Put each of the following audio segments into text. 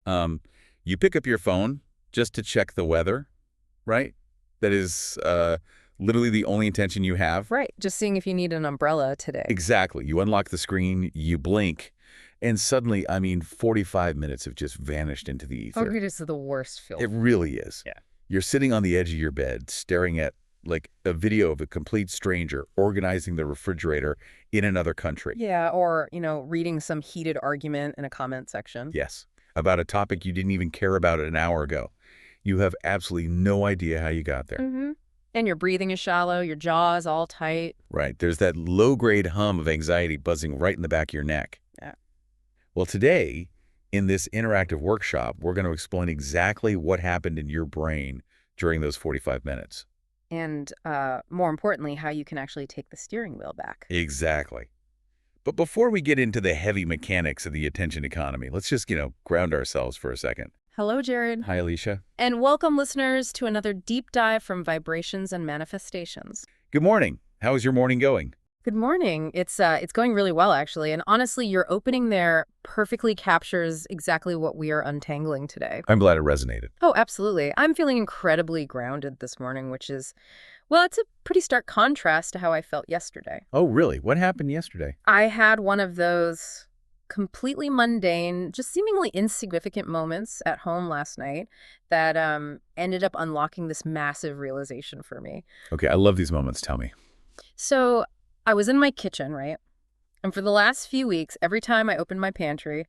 You pick up your phone just to check the weather, right? That is literally the only intention you have. Right. Just seeing if you need an umbrella today. Exactly. You unlock the screen, you blink, and suddenly, 45 minutes have just vanished into the ether. Oh, this is the worst film. It really is. Yeah. You're sitting on the edge of your bed, staring at like a video of a complete stranger organizing the refrigerator in another country. Yeah, or, reading some heated argument in a comment section. Yes, about a topic you didn't even care about an hour ago. You have absolutely no idea how you got there. Mm-hmm. And your breathing is shallow, your jaw is all tight. Right. There's that low-grade hum of anxiety buzzing right in the back of your neck. Yeah. Well, today, in this interactive workshop, we're going to explain exactly what happened in your brain during those 45 minutes. And more importantly, how you can actually take the steering wheel back. Exactly. But before we get into the heavy mechanics of the attention economy, let's just, ground ourselves for a second. Hello, Jared. Hi, Alicia. And welcome, listeners, to another deep dive from Vibrations and Manifestations. Good morning. How is your morning going? Good morning. It's going really well, actually. And honestly, your opening there perfectly captures exactly what we are untangling today. I'm glad it resonated. Oh, absolutely. I'm feeling incredibly grounded this morning, which is, well, it's a pretty stark contrast to how I felt yesterday. Oh, really? What happened yesterday? I had one of those completely mundane, just seemingly insignificant moments at home last night that ended up unlocking this massive realization for me. Okay, I love these moments. Tell me. So I was in my kitchen, right? And for the last few weeks, every time I opened my pantry,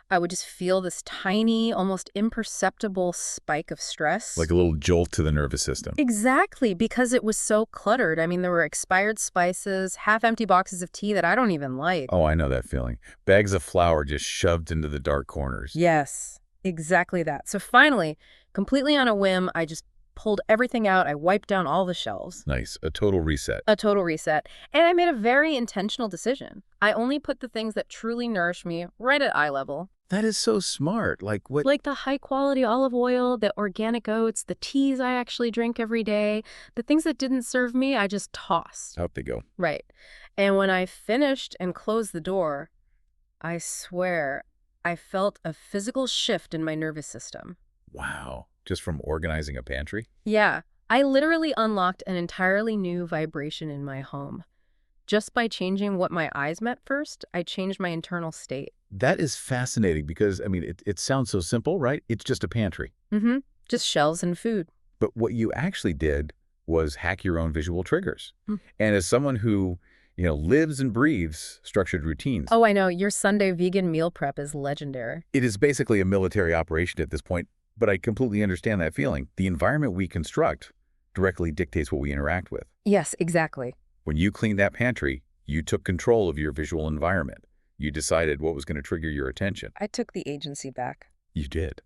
I would just feel this tiny, almost imperceptible spike of stress. Like a little jolt to the nervous system. Exactly, because it was so cluttered. I mean, there were expired spices, half-empty boxes of tea that I don't even like. Oh, I know that feeling. Bags of flour just shoved into the dark corners. Yes, exactly that. So finally, completely on a whim, I just pulled everything out. I wiped down all the shelves. Nice. A total reset. A total reset. And I made a very intentional decision. I only put the things that truly nourish me right at eye level. That is so smart. Like what? Like the high-quality olive oil, the organic oats, the teas I actually drink every day. The things that didn't serve me, I just tossed. Out they go. Right. And when I finished and closed the door, I swear I felt a physical shift in my nervous system. Wow. Just from organizing a pantry? Yeah. I literally unlocked an entirely new vibration in my home. Just by changing what my eyes met first, I changed my internal state. That is fascinating because, it sounds so simple, right? It's just a pantry. Mm-hmm. Just shelves and food. But what you actually did was hack your own visual triggers. And as someone who, lives and breathes structured routines. Oh, I know. Your Sunday vegan meal prep is legendary. It is basically a military operation at this point, but I completely understand that feeling. The environment we construct directly dictates what we interact with. Yes, exactly. When you cleaned that pantry, you took control of your visual environment. You decided what was going to trigger your attention. I took the agency back. You did.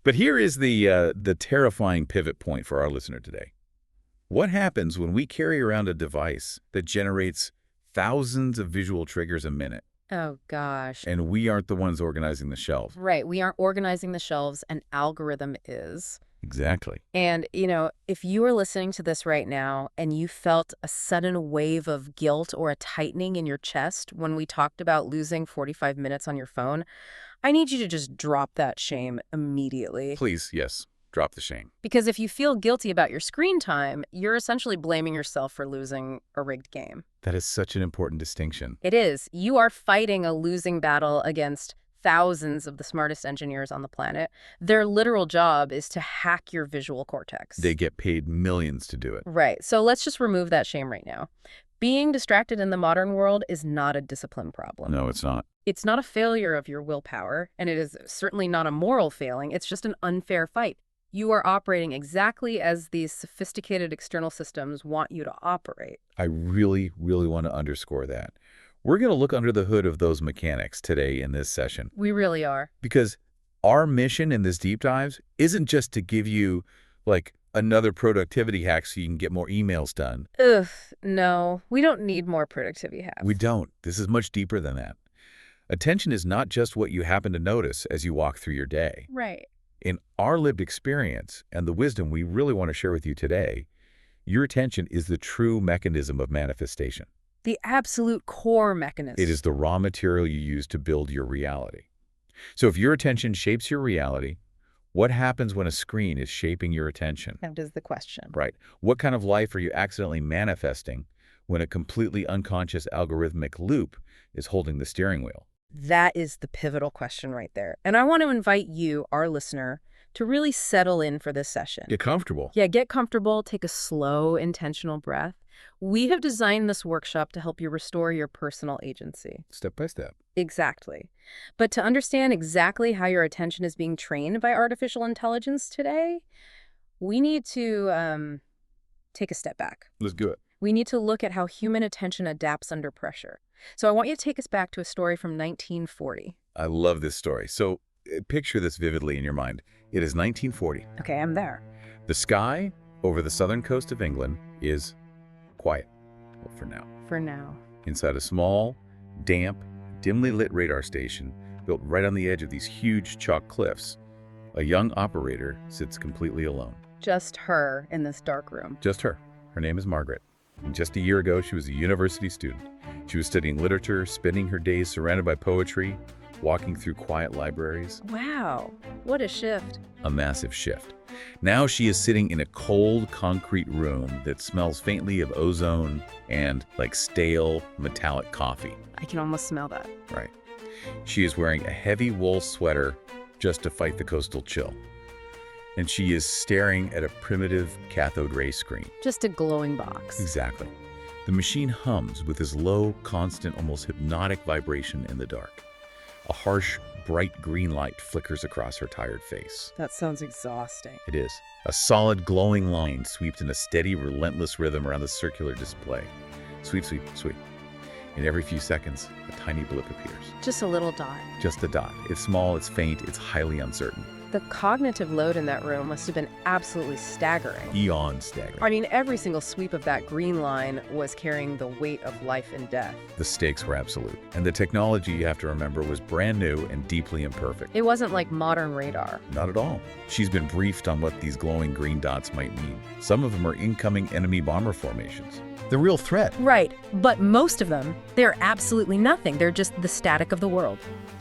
But here is the terrifying pivot point for our listener today. What happens when we carry around a device that generates thousands of visual triggers a minute? Oh, gosh. And we aren't the ones organizing the shelves. Right. We aren't organizing the shelves. An algorithm is. Exactly. And, if you are listening to this right now and you felt a sudden wave of guilt or a tightening in your chest when we talked about losing 45 minutes on your phone, I need you to just drop that shame immediately. Please, yes, drop the shame. Because if you feel guilty about your screen time, you're essentially blaming yourself for losing a rigged game. That is such an important distinction. It is. You are fighting a losing battle against thousands of the smartest engineers on the planet. Their literal job is to hack your visual cortex. They get paid millions to do it. Right. So let's just remove that shame right now. Being distracted in the modern world is not a discipline problem. No, it's not. It's not a failure of your willpower, and it is certainly not a moral failing. It's just an unfair fight. You are operating exactly as these sophisticated external systems want you to operate. I really, really want to underscore that. We're going to look under the hood of those mechanics today in this session. We really are. Because our mission in this deep dives isn't just to give you, another productivity hack so you can get more emails done. Ugh, no. We don't need more productivity hacks. We don't. This is much deeper than that. Attention is not just what you happen to notice as you walk through your day. Right. In our lived experience and the wisdom we really want to share with you today, your attention is the true mechanism of manifestation. The absolute core mechanism. It is the raw material you use to build your reality. So if your attention shapes your reality, what happens when a screen is shaping your attention? That is the question. Right. What kind of life are you accidentally manifesting when a completely unconscious algorithmic loop is holding the steering wheel? That is the pivotal question right there. And I want to invite you, our listener, to really settle in for this session. Get comfortable. Yeah, get comfortable, take a slow, intentional breath. We have designed this workshop to help you restore your personal agency. Step by step. Exactly. But to understand exactly how your attention is being trained by artificial intelligence today, we need to take a step back. Let's do it. We need to look at how human attention adapts under pressure. So I want you to take us back to a story from 1940. I love this story. So picture this vividly in your mind. It is 1940. Okay, I'm there. The sky over the southern coast of England is quiet, well, for now. For now. Inside a small, damp, dimly lit radar station built right on the edge of these huge chalk cliffs, a young operator sits completely alone. Just her in this dark room. Just her. Her name is Margaret. And just a year ago, she was a university student. She was studying literature, spending her days surrounded by poetry, walking through quiet libraries. Wow, what a shift. A massive shift. Now she is sitting in a cold, concrete room that smells faintly of ozone and like stale, metallic coffee. I can almost smell that. Right. She is wearing a heavy wool sweater just to fight the coastal chill. And she is staring at a primitive cathode ray screen. Just a glowing box. Exactly. The machine hums with this low, constant, almost hypnotic vibration in the dark. A harsh, bright green light flickers across her tired face. That sounds exhausting. It is. A solid, glowing line sweeps in a steady, relentless rhythm around the circular display. Sweep, sweep, sweep. And every few seconds, a tiny blip appears. Just a little dot. Just a dot. It's small, it's faint, it's highly uncertain. The cognitive load in that room must have been absolutely staggering. Eon staggering. I mean, every single sweep of that green line was carrying the weight of life and death. The stakes were absolute. And the technology, you have to remember, was brand new and deeply imperfect. It wasn't like modern radar. Not at all. She's been briefed on what these glowing green dots might mean. Some of them are incoming enemy bomber formations. The real threat. Right, but most of them, they're absolutely nothing. They're just the static of the world.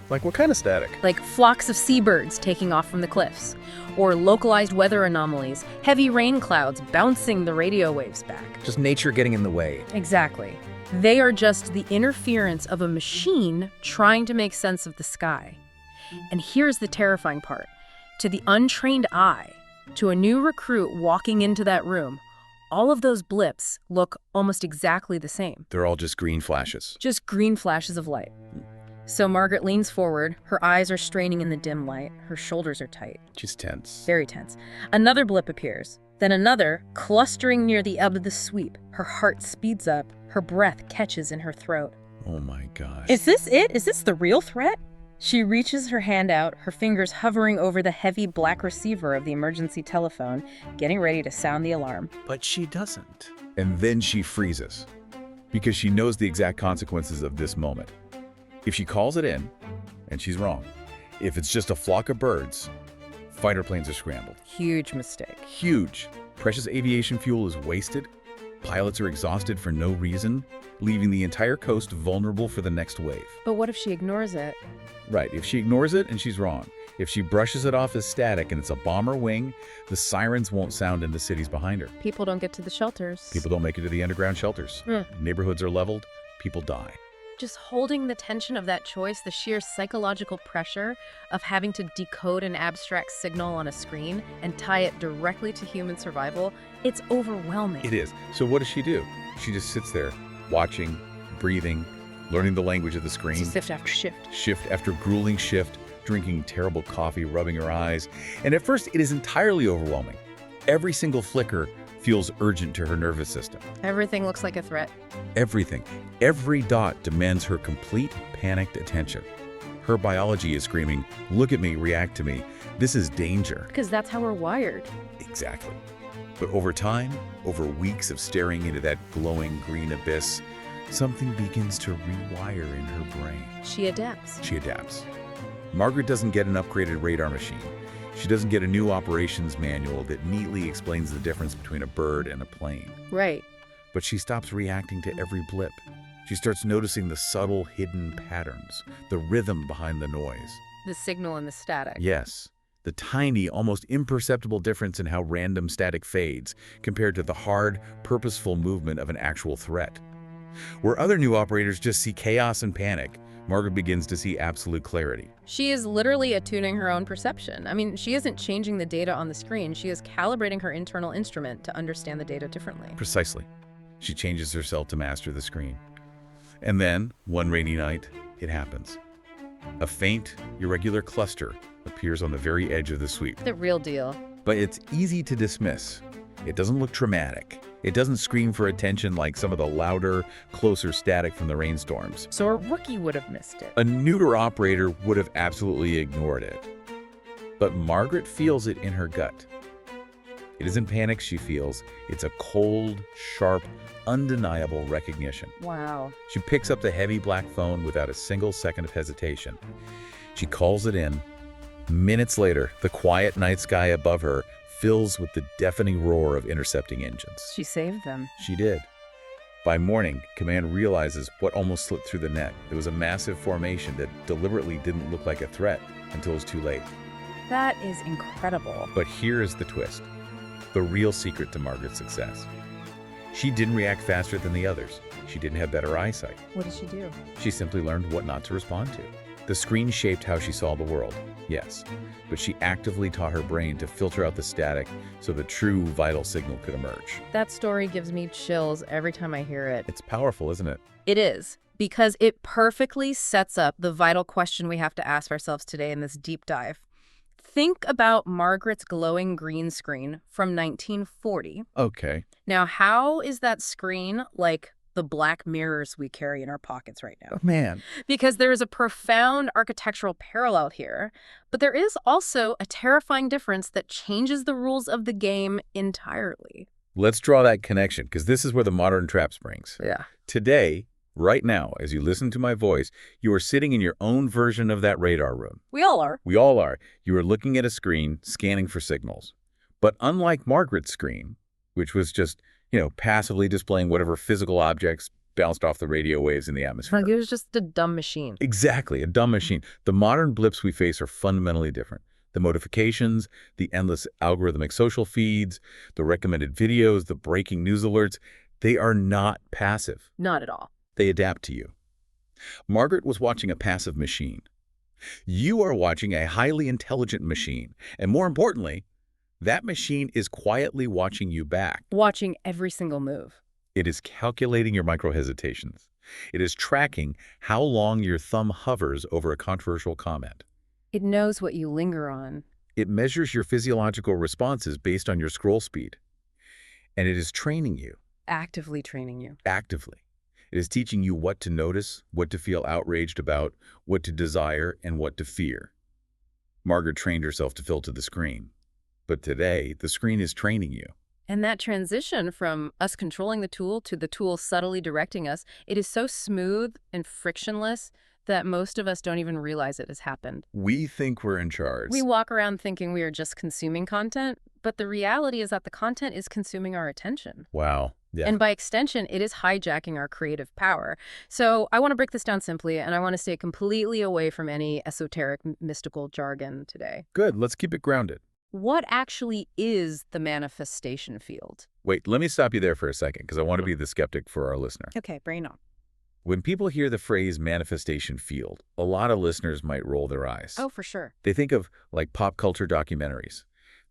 Like what kind of static? Like flocks of seabirds taking off from the cliffs, or localized weather anomalies, heavy rain clouds bouncing the radio waves back. Just nature getting in the way. Exactly. They are just the interference of a machine trying to make sense of the sky. And here's the terrifying part. To the untrained eye, to a new recruit walking into that room, all of those blips look almost exactly the same. They're all just green flashes. Just green flashes of light. So Margaret leans forward. Her eyes are straining in the dim light. Her shoulders are tight. She's tense. Very tense. Another blip appears. Then another, clustering near the ebb of the sweep. Her heart speeds up. Her breath catches in her throat. Oh my gosh. Is this it? Is this the real threat? She reaches her hand out, her fingers hovering over the heavy black receiver of the emergency telephone, getting ready to sound the alarm. But she doesn't. And then she freezes, because she knows the exact consequences of this moment. If she calls it in, and she's wrong, if it's just a flock of birds, fighter planes are scrambled. Huge mistake. Huge. Precious aviation fuel is wasted. Pilots are exhausted for no reason, leaving the entire coast vulnerable for the next wave. But what if she ignores it? Right, if she ignores it, and she's wrong. If she brushes it off as static and it's a bomber wing, the sirens won't sound in the cities behind her. People don't get to the shelters. People don't make it to the underground shelters. Neighborhoods are leveled. People die. Just holding the tension of that choice, the sheer psychological pressure of having to decode an abstract signal on a screen and tie it directly to human survival, it's overwhelming. It is. So what does she do? She just sits there, watching, breathing, learning the language of the screen. Shift after shift. Shift after grueling shift, drinking terrible coffee, rubbing her eyes. And at first, it is entirely overwhelming. Every single flicker feels urgent to her nervous system. Everything looks like a threat. Everything. Every dot demands her complete, panicked attention. Her biology is screaming, "Look at me, react to me. This is danger." Because that's how we're wired. Exactly. But over time, over weeks of staring into that glowing green abyss, something begins to rewire in her brain. She adapts. She adapts. Margaret doesn't get an upgraded radar machine. She doesn't get a new operations manual that neatly explains the difference between a bird and a plane. Right. But she stops reacting to every blip. She starts noticing the subtle, hidden patterns, the rhythm behind the noise. The signal and the static. Yes, the tiny, almost imperceptible difference in how random static fades compared to the hard, purposeful movement of an actual threat. Where other new operators just see chaos and panic, Margaret begins to see absolute clarity. She is literally attuning her own perception. I mean, she isn't changing the data on the screen. She is calibrating her internal instrument to understand the data differently. Precisely. She changes herself to master the screen. And then, one rainy night, it happens. A faint, irregular cluster appears on the very edge of the sweep. The real deal. But it's easy to dismiss. It doesn't look traumatic. It doesn't scream for attention like some of the louder, closer static from the rainstorms. So a rookie would have missed it. A neuter operator would have absolutely ignored it. But Margaret feels it in her gut. It isn't panic she feels. It's a cold, sharp, undeniable recognition. Wow. She picks up the heavy black phone without a single second of hesitation. She calls it in. Minutes later, the quiet night sky above her fills with the deafening roar of intercepting engines. She saved them. She did. By morning, Command realizes what almost slipped through the net. There was a massive formation that deliberately didn't look like a threat until it was too late. That is incredible. But here is the twist. The real secret to Margaret's success. She didn't react faster than the others. She didn't have better eyesight. What did she do? She simply learned what not to respond to. The screen shaped how she saw the world, yes, but she actively taught her brain to filter out the static so the true vital signal could emerge. That story gives me chills every time I hear it. It's powerful, isn't it? It is, because it perfectly sets up the vital question we have to ask ourselves today in this deep dive. Think about Margaret's glowing green screen from 1940. Okay. Now, how is that screen like the black mirrors we carry in our pockets right now? Oh, man. Because there is a profound architectural parallel here, but there is also a terrifying difference that changes the rules of the game entirely. Let's draw that connection, because this is where the modern trap springs. Yeah. Today, right now, as you listen to my voice, you are sitting in your own version of that radar room. We all are. We all are. You are looking at a screen, scanning for signals. But unlike Margaret's screen, which was just, passively displaying whatever physical objects bounced off the radio waves in the atmosphere. Like it was just a dumb machine. Exactly, a dumb machine. The modern blips we face are fundamentally different. The notifications, the endless algorithmic social feeds, the recommended videos, the breaking news alerts, they are not passive. Not at all. They adapt to you. Margaret was watching a passive machine. You are watching a highly intelligent machine. And more importantly, that machine is quietly watching you back. Watching every single move. It is calculating your micro-hesitations. It is tracking how long your thumb hovers over a controversial comment. It knows what you linger on. It measures your physiological responses based on your scroll speed. And it is training you. Actively training you. Actively. It is teaching you what to notice, what to feel outraged about, what to desire, and what to fear. Margaret trained herself to filter the screen. But today, the screen is training you. And that transition from us controlling the tool to the tool subtly directing us, it is so smooth and frictionless that most of us don't even realize it has happened. We think we're in charge. We walk around thinking we are just consuming content, but the reality is that the content is consuming our attention. Wow. Yeah. And by extension, it is hijacking our creative power. So I want to break this down simply, and I want to stay completely away from any esoteric, mystical jargon today. Good. Let's keep it grounded. What actually is the manifestation field? Wait, let me stop you there for a second, because I want to be the skeptic for our listener. Okay, bring it on. When people hear the phrase manifestation field, a lot of listeners might roll their eyes. Oh, for sure. They think of, like, pop culture documentaries.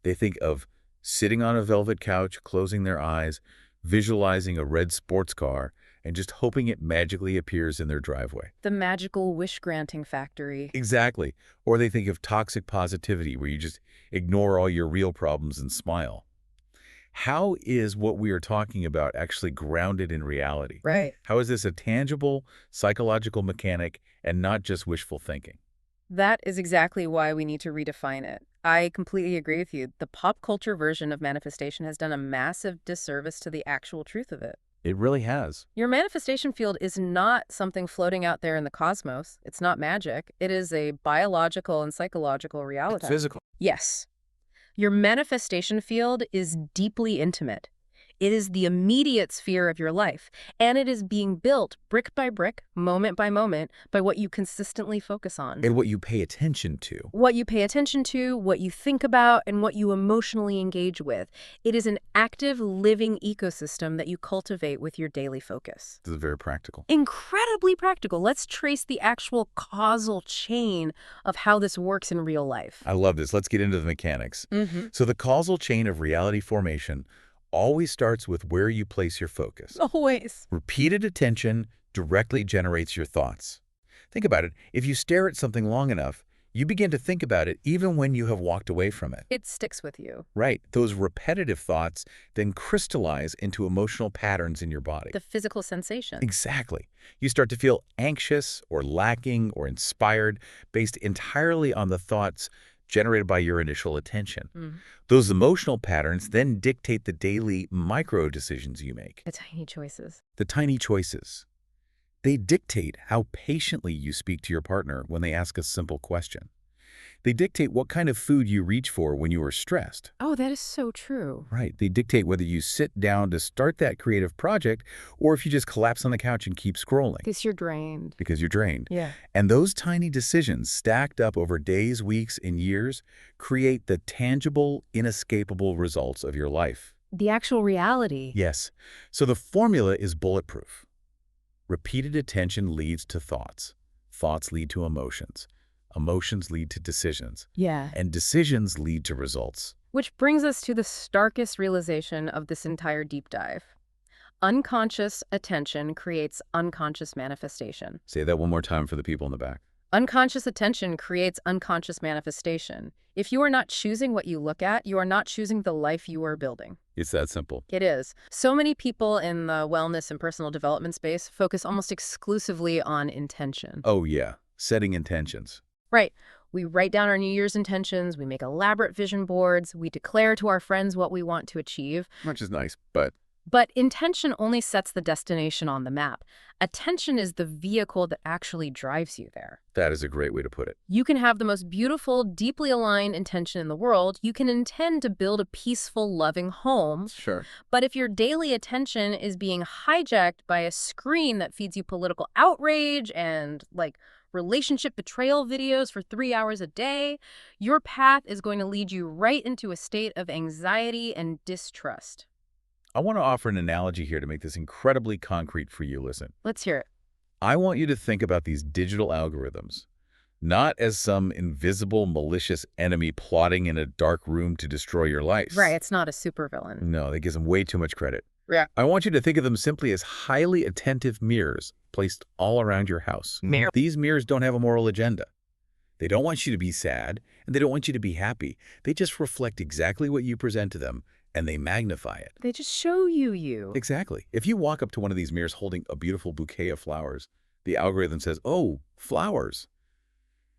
They think of sitting on a velvet couch, closing their eyes, visualizing a red sports car, and just hoping it magically appears in their driveway. The magical wish-granting factory. Exactly. Or they think of toxic positivity, where you just ignore all your real problems and smile. How is what we are talking about actually grounded in reality? Right. How is this a tangible psychological mechanic and not just wishful thinking? That is exactly why we need to redefine it. I completely agree with you. The pop culture version of manifestation has done a massive disservice to the actual truth of it. It really has. Your manifestation field is not something floating out there in the cosmos. It's not magic. It is a biological and psychological reality. Physical. Yes. Your manifestation field is deeply intimate. It is the immediate sphere of your life, and it is being built brick by brick, moment by moment, by what you consistently focus on. And what you pay attention to. What you pay attention to, what you think about, and what you emotionally engage with. It is an active, living ecosystem that you cultivate with your daily focus. This is very practical. Incredibly practical. Let's trace the actual causal chain of how this works in real life. I love this. Let's get into the mechanics. Mm-hmm. So the causal chain of reality formation always starts with where you place your focus. Always. Repeated attention directly generates your thoughts. Think about it. If you stare at something long enough, you begin to think about it even when you have walked away from it. It sticks with you. Right. Those repetitive thoughts then crystallize into emotional patterns in your body. The physical sensation. Exactly. You start to feel anxious or lacking or inspired based entirely on the thoughts generated by your initial attention. Mm. Those emotional patterns then dictate the daily micro decisions you make. The tiny choices. The tiny choices. They dictate how patiently you speak to your partner when they ask a simple question. They dictate what kind of food you reach for when you are stressed. Oh, that is so true. Right. They dictate whether you sit down to start that creative project or if you just collapse on the couch and keep scrolling. Because you're drained. Because you're drained. Yeah. And those tiny decisions stacked up over days, weeks, and years create the tangible, inescapable results of your life. The actual reality. Yes. So the formula is bulletproof. Repeated attention leads to thoughts. Thoughts lead to emotions. Emotions lead to decisions. Yeah. And decisions lead to results. Which brings us to the starkest realization of this entire deep dive. Unconscious attention creates unconscious manifestation. Say that one more time for the people in the back. Unconscious attention creates unconscious manifestation. If you are not choosing what you look at, you are not choosing the life you are building. It's that simple. It is. So many people in the wellness and personal development space focus almost exclusively on intention. Oh, yeah. Setting intentions. Right. We write down our New Year's intentions, we make elaborate vision boards, we declare to our friends what we want to achieve. Which is nice, but But intention only sets the destination on the map. Attention is the vehicle that actually drives you there. that is a great way to put it. You can have the most beautiful, deeply aligned intention in the world. You can intend to build a peaceful, loving home. Sure. But if your daily attention is being hijacked by a screen that feeds you political outrage and, relationship betrayal videos for 3 hours a day, your path is going to lead you right into a state of anxiety and distrust. I want to offer an analogy here to make this incredibly concrete for you. Listen. Let's hear it. I want you to think about these digital algorithms, not as some invisible, malicious enemy plotting in a dark room to destroy your life. Right, it's not a supervillain. No, that gives them way too much credit. Yeah. I want you to think of them simply as highly attentive mirrors placed all around your house. Mirror. These mirrors don't have a moral agenda. They don't want you to be sad, and they don't want you to be happy. They just reflect exactly what you present to them, and they magnify it. They just show you. Exactly. If you walk up to one of these mirrors holding a beautiful bouquet of flowers, the algorithm says, "Oh, flowers."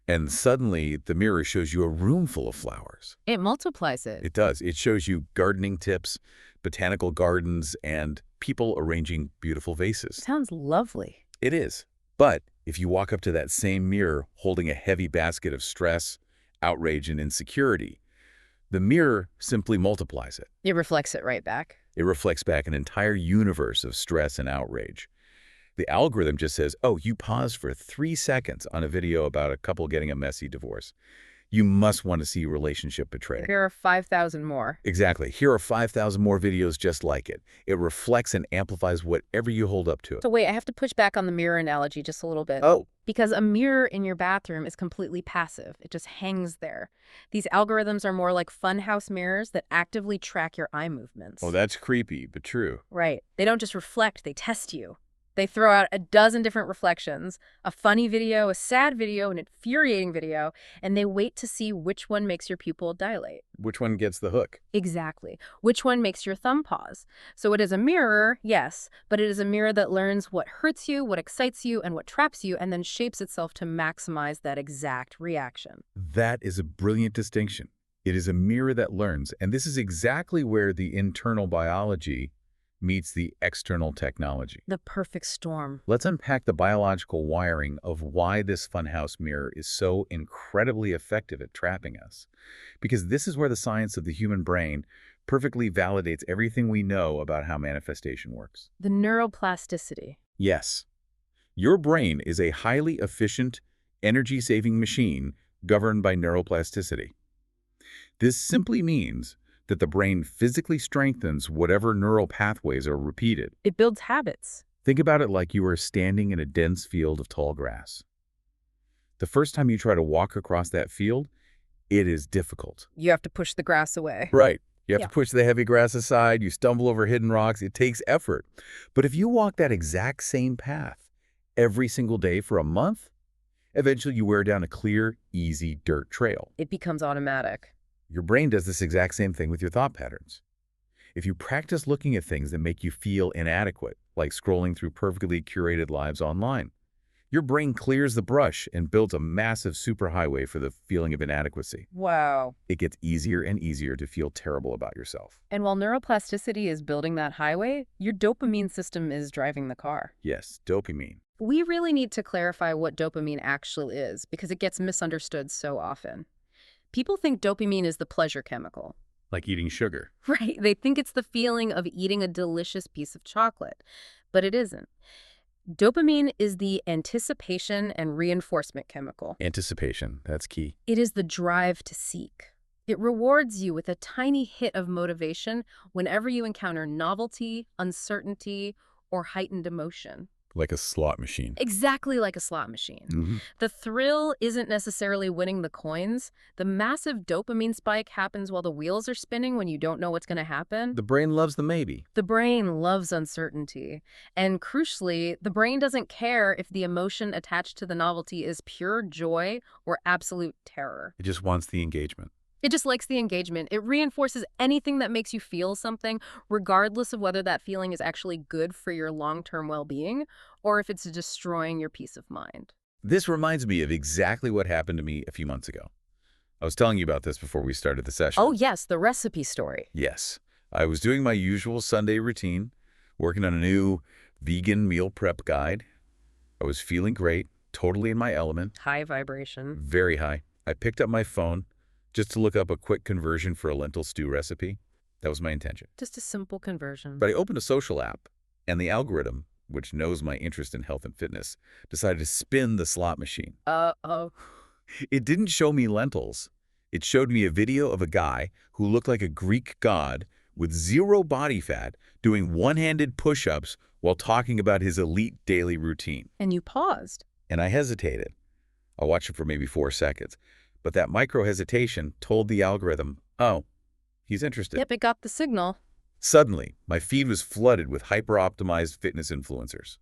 And suddenly, the mirror shows you a room full of flowers. It multiplies it. It does. It shows you gardening tips, botanical gardens, and people arranging beautiful vases. Sounds lovely. It is. But if you walk up to that same mirror holding a heavy basket of stress, outrage, and insecurity, the mirror simply multiplies it. It reflects it right back. It reflects back an entire universe of stress and outrage. The algorithm just says, oh, you paused for 3 seconds on a video about a couple getting a messy divorce. You must want to see relationship betrayal. Here are 5,000 more. Exactly. Here are 5,000 more videos just like it. It reflects and amplifies whatever you hold up to it. So wait, I have to push back on the mirror analogy just a little bit. Oh, Because a mirror in your bathroom is completely passive. It just hangs there. These algorithms are more like funhouse mirrors that actively track your eye movements. oh, that's creepy, but true. Right. They don't just reflect, they test you. They throw out a dozen different reflections, a funny video, a sad video, an infuriating video, and they wait to see which one makes your pupil dilate. Which one gets the hook? Exactly. Which one makes your thumb pause? So it is a mirror, yes, but it is a mirror that learns what hurts you, what excites you, and what traps you, and then shapes itself to maximize that exact reaction. That is a brilliant distinction. It is a mirror that learns, and this is exactly where the internal biology meets the external technology. The perfect storm. Let's unpack the biological wiring of why this funhouse mirror is so incredibly effective at trapping us. Because this is where the science of the human brain perfectly validates everything we know about how manifestation works. The neuroplasticity. Yes, your brain is a highly efficient, energy-saving machine governed by neuroplasticity. This simply means that the brain physically strengthens whatever neural pathways are repeated. It builds habits. Think about it like you are standing in a dense field of tall grass. The first time you try to walk across that field, it is difficult. You have to push the grass away. Right. You have Yeah. to push the heavy grass aside, you stumble over hidden rocks, it takes effort. But if you walk that exact same path every single day for a month, eventually you wear down a clear, easy dirt trail. It becomes automatic. Your brain does this exact same thing with your thought patterns. If you practice looking at things that make you feel inadequate, like scrolling through perfectly curated lives online, your brain clears the brush and builds a massive superhighway for the feeling of inadequacy. Wow. It gets easier and easier to feel terrible about yourself. And while neuroplasticity is building that highway, your dopamine system is driving the car. Yes, dopamine. We really need to clarify what dopamine actually is because it gets misunderstood so often. People think dopamine is the pleasure chemical. Like eating sugar. Right. They think it's the feeling of eating a delicious piece of chocolate, but it isn't. Dopamine is the anticipation and reinforcement chemical. Anticipation, that's key. It is the drive to seek. It rewards you with a tiny hit of motivation whenever you encounter novelty, uncertainty, or heightened emotion. Like a slot machine. Exactly like a slot machine. The thrill isn't necessarily winning the coins. The massive dopamine spike happens while the wheels are spinning when you don't know what's going to happen. The brain loves the maybe. The brain loves uncertainty. And crucially, the brain doesn't care if the emotion attached to the novelty is pure joy or absolute terror. It just wants the engagement. It just likes the engagement. It reinforces anything that makes you feel something, regardless of whether that feeling is actually good for your long-term well-being or if it's destroying your peace of mind. This reminds me of exactly what happened to me a few months ago. I was telling you about this before we started the session. Oh, yes, the recipe story. Yes. I was doing my usual Sunday routine, working on a new vegan meal prep guide. I was feeling great, totally in my element, High vibration. very high. I picked up my phone just to look up a quick conversion for a lentil stew recipe. That was my intention. Just a simple conversion. But I opened a social app, and the algorithm, which knows my interest in health and fitness, decided to spin the slot machine. Uh-oh. It didn't show me lentils. It showed me a video of a guy who looked like a Greek god with zero body fat doing one-handed push-ups while talking about his elite daily routine. And you paused. And I hesitated. I watched it for maybe 4 seconds. But that micro-hesitation told the algorithm, oh, he's interested. Yep, it got the signal. Suddenly, my feed was flooded with hyper-optimized fitness influencers.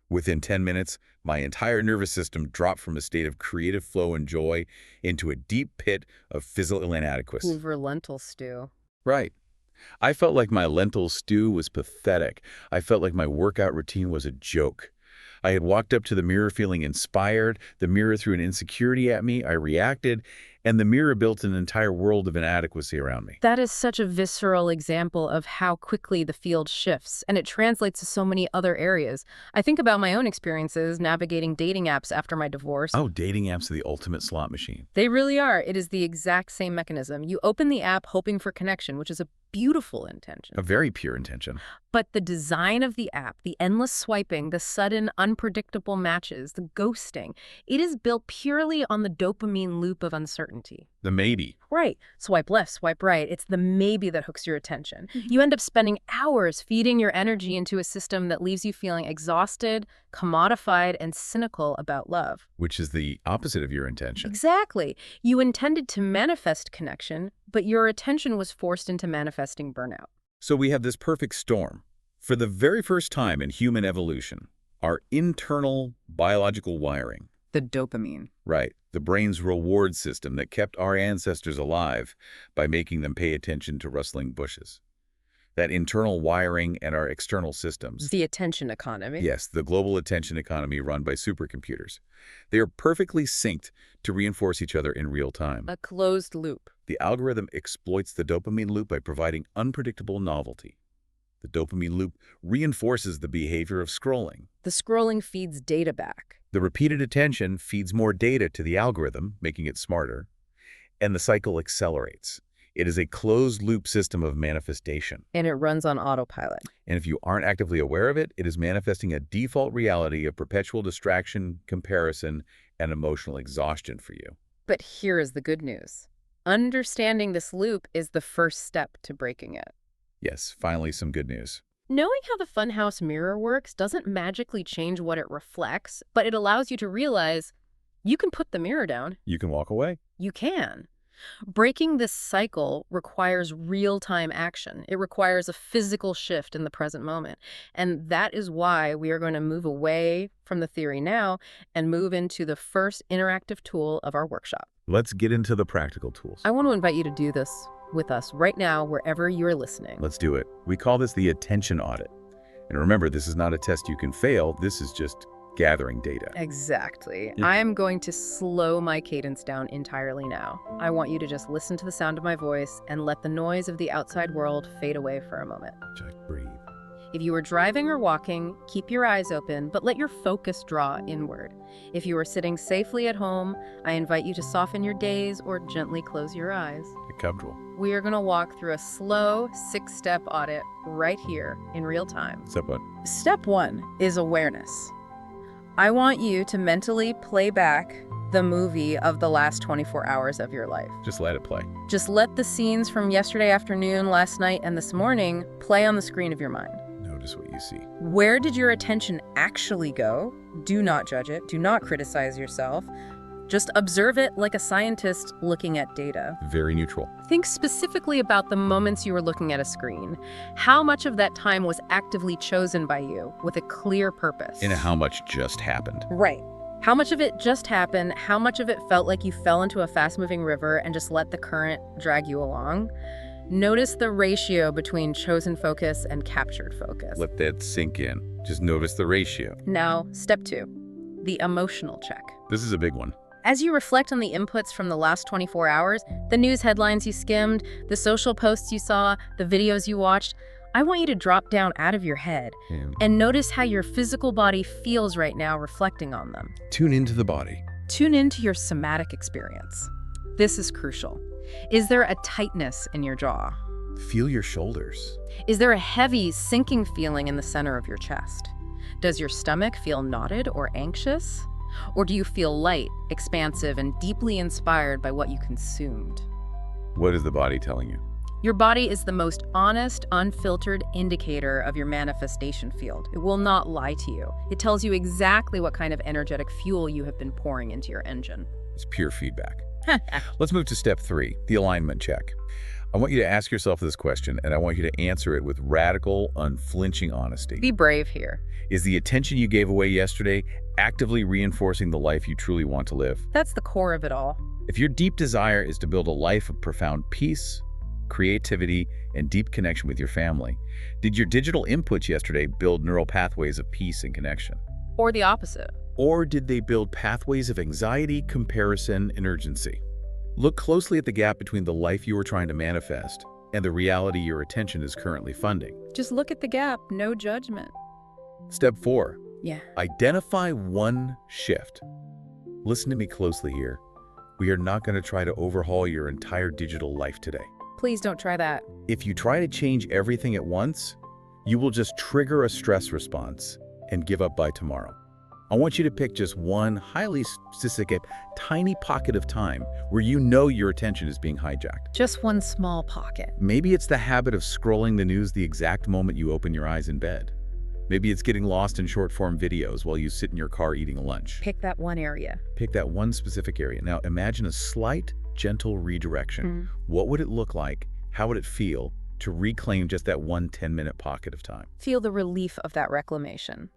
Within 10 minutes, my entire nervous system dropped from a state of creative flow and joy into a deep pit of physical inadequacy. Hoover lentil stew. Right. I felt like my lentil stew was pathetic. I felt like my workout routine was a joke. I had walked up to the mirror feeling inspired. The mirror threw an insecurity at me. I reacted, and the mirror built an entire world of inadequacy around me. That is such a visceral example of how quickly the field shifts, and it translates to so many other areas. I think about my own experiences navigating dating apps after my divorce. Oh, dating apps are the ultimate slot machine. They really are. It is the exact same mechanism. You open the app hoping for connection, which is a beautiful intention. A very pure intention. But the design of the app, the endless swiping, the sudden, unpredictable matches, the ghosting, it is built purely on the dopamine loop of uncertainty. The maybe. Right. Swipe left, swipe right. It's the maybe that hooks your attention. You end up spending hours feeding your energy into a system that leaves you feeling exhausted, commodified, and cynical about love. Which is the opposite of your intention. Exactly. You intended to manifest connection, but your attention was forced into manifesting burnout. So we have this perfect storm. For the very first time in human evolution, our internal biological wiring, The dopamine. right, the brain's reward system that kept our ancestors alive by making them pay attention to rustling bushes. That internal wiring and our external systems. The attention economy. Yes, the global attention economy run by supercomputers. They are perfectly synced to reinforce each other in real time. A closed loop. The algorithm exploits the dopamine loop by providing unpredictable novelty. The dopamine loop reinforces the behavior of scrolling. The scrolling feeds data back. The repeated attention feeds more data to the algorithm, making it smarter, and the cycle accelerates. It is a closed-loop system of manifestation. And it runs on autopilot. And if you aren't actively aware of it, it is manifesting a default reality of perpetual distraction, comparison, and emotional exhaustion for you. But here is the good news. Understanding this loop is the first step to breaking it. Yes, finally some good news. Knowing how the funhouse mirror works doesn't magically change what it reflects, but it allows you to realize you can put the mirror down. You can walk away. You can. Breaking this cycle requires real-time action. It requires a physical shift in the present moment. And that is why we are going to move away from the theory now and move into the first interactive tool of our workshop. Let's get into the practical tools. I want to invite you to do this with us right now, wherever you're listening. Let's do it. We call this the Attention Audit. And remember, this is not a test you can fail. This is just gathering data. Exactly. Yeah. I am going to slow my cadence down entirely now. I want you to just listen to the sound of my voice and let the noise of the outside world fade away for a moment. Just breathe. If you are driving or walking, keep your eyes open, but let your focus draw inward. If you are sitting safely at home, I invite you to soften your gaze or gently close your eyes. Get comfortable. We are going to walk through a slow 6-step audit right here in real time. Step one. Step 1 is awareness. I want you to mentally play back the movie of the last 24 hours of your life. Just let it play. Just let the scenes from yesterday afternoon, last night, and this morning play on the screen of your mind. Notice what you see. Where did your attention actually go? Do not judge it. Do not criticize yourself. Just observe it like a scientist looking at data. Very neutral. Think specifically about the moments you were looking at a screen. How much of that time was actively chosen by you with a clear purpose? And how much just happened. Right. How much of it just happened? How much of it felt like you fell into a fast-moving river and just let the current drag you along? Notice the ratio between chosen focus and captured focus. Let that sink in. Just notice the ratio. Now, step 2, the emotional check. This is a big one. As you reflect on the inputs from the last 24 hours, the news headlines you skimmed, the social posts you saw, the videos you watched, I want you to drop down out of your head and notice how your physical body feels right now reflecting on them. Tune into the body. Tune into your somatic experience. This is crucial. Is there a tightness in your jaw? Feel your shoulders. Is there a heavy, sinking feeling in the center of your chest? Does your stomach feel knotted or anxious? Or do you feel light, expansive, and deeply inspired by what you consumed? What is the body telling you? Your body is the most honest, unfiltered indicator of your manifestation field. It will not lie to you. It tells you exactly what kind of energetic fuel you have been pouring into your engine. It's pure feedback. Let's move to step 3, the alignment check. I want you to ask yourself this question, and I want you to answer it with radical, unflinching honesty. Be brave here. Is the attention you gave away yesterday actively reinforcing the life you truly want to live? That's the core of it all. If your deep desire is to build a life of profound peace, creativity, and deep connection with your family, did your digital inputs yesterday build neural pathways of peace and connection? Or the opposite. Or did they build pathways of anxiety, comparison, and urgency? Look closely at the gap between the life you are trying to manifest and the reality your attention is currently funding. Just look at the gap, no judgment. Step 4. Yeah. Identify one shift. Listen to me closely here. We are not going to try to overhaul your entire digital life today. Please don't try that. If you try to change everything at once, you will just trigger a stress response and give up by tomorrow. I want you to pick just one highly specific, tiny pocket of time where you know your attention is being hijacked. Just one small pocket. Maybe it's the habit of scrolling the news the exact moment you open your eyes in bed. Maybe it's getting lost in short-form videos while you sit in your car eating lunch. Pick that one area. Pick that one specific area. Now imagine a slight, gentle redirection. What would it look like? How would it feel to reclaim just that one 10-minute pocket of time? Feel the relief of that reclamation.